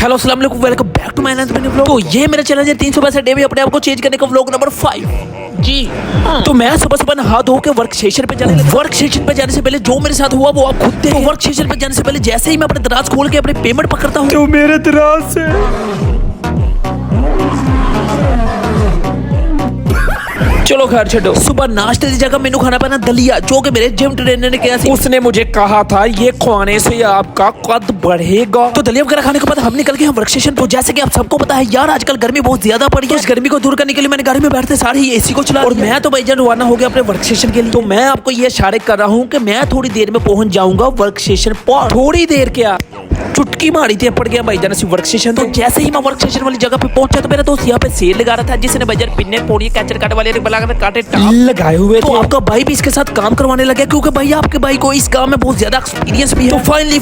Hello अस्सलाम वालेकुम, welcome back to my another vlog. तो ये मेरा चैलेंज है 365 डे में अपने आप को चेंज करने का व्लॉग नंबर 5 जी। तो मैं सुबह सुबह नहा धो के वर्क सेशन पे जाने लगा। वर्क सेशन पे जाने से पहले जो मेरे साथ हुआ वो आप खुद देखो। वर्क सेशन पे जाने से पहले जैसे ही मैं अपने दराज खोल के अपने पेमेंट पकड़ता हूँ तो मेरे दराज से चलो खैर छोड़ो। सुबह नाश्ते की जगह मेनू खाना पाना दलिया, जो कि मेरे जिम ट्रेनर ने कहा था। उसने मुझे कहा था ये खाने से आपका कद बढ़ेगा। तो दलिया वगैरह खाने के बाद हम निकल गए वर्क स्टेशन पर। जैसे कि आप सबको पता है यार, आजकल गर्मी बहुत ज्यादा पड़ी है। इस गर्मी को दूर करने के लिए मैंने गाड़ी में बैठते सारे ही एसी को चला और मैं तो भाईजान रवाना हो गया अपने वर्क स्टेशन के लिए। तो मैं आपको ये इशारे कर रहा हूँ कि मैं थोड़ी देर में पहुंच जाऊंगा वर्क स्टेशन पर। थोड़ी देर क्या, चुटकी मारी थी पड़ गया भाईजान से वर्क स्टेशन। तो जैसे ही मैं वर्क स्टेशन वाली जगह पे पहुंचा तो मेरा दोस्त यहाँ पे सेल लगा रहा था, जिसने भाईजान पिन्ने पोड़ी कैचर काटे वाले काटे लगाए हुए थे। तो आपका भाई भी इसके साथ काम करवाने लगा क्योंकि भाई आपके भाई को इस काम में बहुत ज्यादा एक्सपीरियंस भी है। तो फाइनली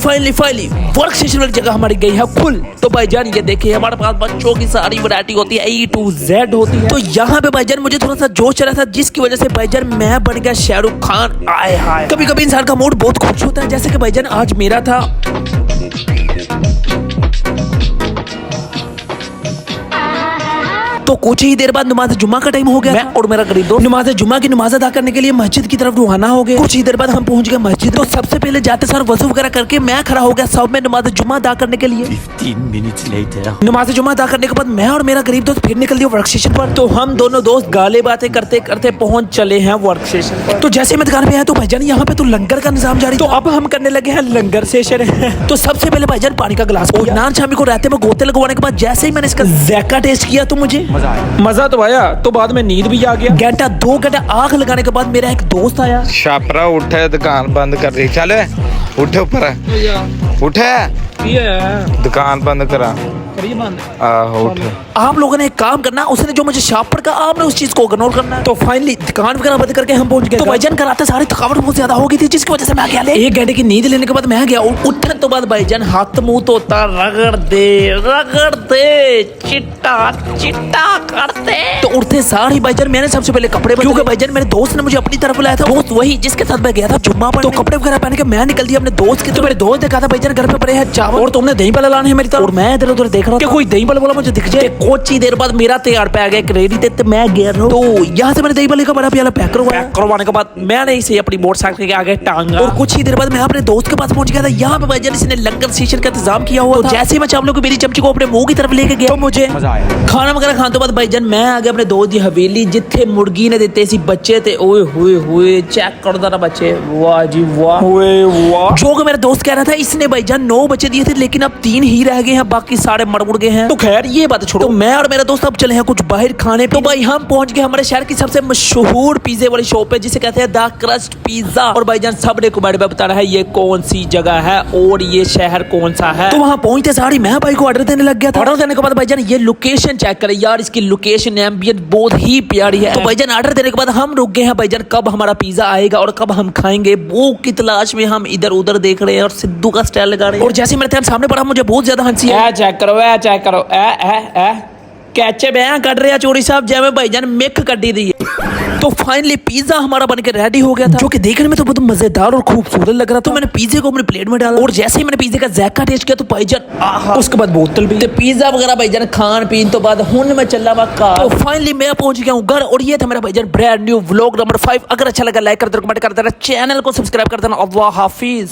वर्क स्टेशन वाली जगह हमारी गई है खुल। तो भाईजान ये देखिए हमारे पास बच्चों की सारी वैरायटी होती है, A to Z होती है। तो यहाँ पे भाईजान मुझे थोड़ा सा जोश चला था, जिसकी वजह से भाईजान मैं बन गया शाहरुख खान। आए हाय, कभी कभी इंसान का मूड बहुत खुश होता है, जैसे कि भाईजान आज मेरा था। तो कुछ ही देर बाद नमाज जुम्मा का टाइम हो गया। मैं और मेरा करीब दोस्त नमाज जुम्मा की नमाज अदा करने के लिए मस्जिद की तरफ रवाना हो गए। कुछ ही देर बाद हम पहुंच गए मस्जिद। तो सबसे पहले जाते सर वजू वगैरह करके मैं खड़ा हो गया सब में नमाज जुम्मा अदा करने के लिए। 15 minutes later नमाज जुम्मा अदा करने के बाद मैं और मेरा गरीब दोस्त फिर निकल दिया वर्क स्टेशन पर। तो हम दोनों दोस्त गाले बातें करते करते पहुंच चले हैं वर्क स्टेशन पर। तो जैसे मैं दुकान पे आया तो भाईजान यहाँ पे तो लंगर का निजाम जारी। तो अब हम करने लगे हैं लंगर सेशन। तो सबसे पहले भाईजान पानी का गिलास और नान शामी को रहते में गोते लगवाने के बाद जैसे ही मैंने इसका ज़ायका टेस्ट किया तो मुझे मजा तो आया। तो बाद में नींद भी आ गया। घंटा 2 घंटा आंख लगाने के बाद मेरा एक दोस्त आया। छापरा उठे, दुकान बंद कर रही। चल उठे ऊपर उठे, दुकान बंद करा। उठे। आप लोगों ने एक काम करना, उसने जो मुझे शापर का आपने उस चीज को इग्नोर करना है। तो फाइनली दुकान वगैरह बंद करके हम पहुंच गए। तो भाईजान कराते सारी थकावट बहुत ज्यादा हो गई थी, जिसकी वजह से मैं गया। 1 घंटे की नींद लेने के बाद मैं गया। उठने तो बाद भाईजान हाथ मुंह धोता, रगड़ दे चिट्टा चिट्टा करते। तो उठते सार ही भाईजान मैंने सबसे पहले कपड़े बदले, क्योंकि भाईजान मेरे दोस्त ने मुझे अपनी तरफ बुलाया था। दोस्त वही जिसके साथ मैं गया था जुम्मा पर। तो कपड़े वगैरह पहन के मैं निकल दिया अपने दोस्त के। तो मेरे दोस्त ने कहा था भाईजान घर पे पड़े हैं चावल और तुमने दही भल्ला लाने हैं मेरी तरफ। और मैं इधर उधर देख रहा था कोई दही भल्ला वाला मुझे दिख जाए। कुछ ही देर बाद मेरा तैयार पे आ गया एक रेडी थे, मैं गया। तो यहाँ से मैंने दही भल्ले का बड़ा प्याला पैक करवाने के बाद मैंने इसे अपनी मोटरसाइकिल के आगे टांगा। और कुछ ही देर बाद मैं अपने दोस्त के पास पहुंच गया था। यहाँ पे भाईजान इसने लंगर सेशन का इंतजाम किया हुआ था। जैसे ही मैं चावलों की मेरी चमची को अपने मुंह की तरफ लेके गया तो मुझे खाना वगैरह खाने के बाद भाईजान मैं आ गया अपने दोस्त की हवेली, जिथे मुर्गी ने देते सी बच्चे थे। ओए हुए चेक कर दो बच्चे, वाह जी वाह, वाह। जो कि मेरा दोस्त कह रहा था इसने भाईजान 9 बच्चे दिए थे, लेकिन अब 3 ही रह गए हैं, बाकी सारे मर मुड़ गए हैं। तो खैर ये बात छोड़ो। तो मैं और मेरा दोस्त अब चले हैं कुछ बाहर खाने। तो भाई हम पहुंच गए हमारे शहर की सबसे मशहूर पिज्जे वाली शॉप है, जिसे कहते हैं द क्रस्ट पिज्जा। और भाईजान सबने को बारे में बताना है ये कौन सी जगह है और ये शहर कौन सा है। तो वहां पहुंचते सारी मैं भाई को ऑर्डर देने लग गया था। ऑर्डर देने के बाद भाईजान ये लोकेशन चेक करें यार, इसकी लोकेशन एम्बियंस बहुत ही प्यारी है। तो भाईजान ऑर्डर देने के बाद हम रुक गए हैं भाईजान कब हमारा पिज्जा आएगा और कब हम खाएंगे। भूख की तलाश में हम इधर उधर देख रहे हैं और सिद्धू का स्टाइल लगा रहे हैं। और जैसे मेरे ध्यान सामने पड़ा मुझे बहुत ज्यादा हंसी है। चेक करो कैचे बयां कट रहे चोरी साहब जैमे भाईजान मिक कटी दी है। तो फाइनली पिज्जा हमारा बनके रेडी हो गया था, जो कि देखने में तो बहुत मजेदार और खूबसूरत लग रहा था। तो मैंने पिज्जे को अपनी प्लेट में डाला और जैसे ही मैंने पिज्जे का ज़ायका टेस्ट किया तो भाईजान उसके बाद बोतल भी, तो पिज्जा वगैरह भाईजान खान पीन तो बाद हुन मैं चला वक्का। तो फाइनली मैं पहुंच गया हूँ घर और ये था मेरा भाईजान ब्रांड न्यू व्लॉग नंबर 5। अगर अच्छा लगा लाइक कर देना, कमेंट कर देना, चैनल को सब्सक्राइब कर देना। अल्लाह हाफिज।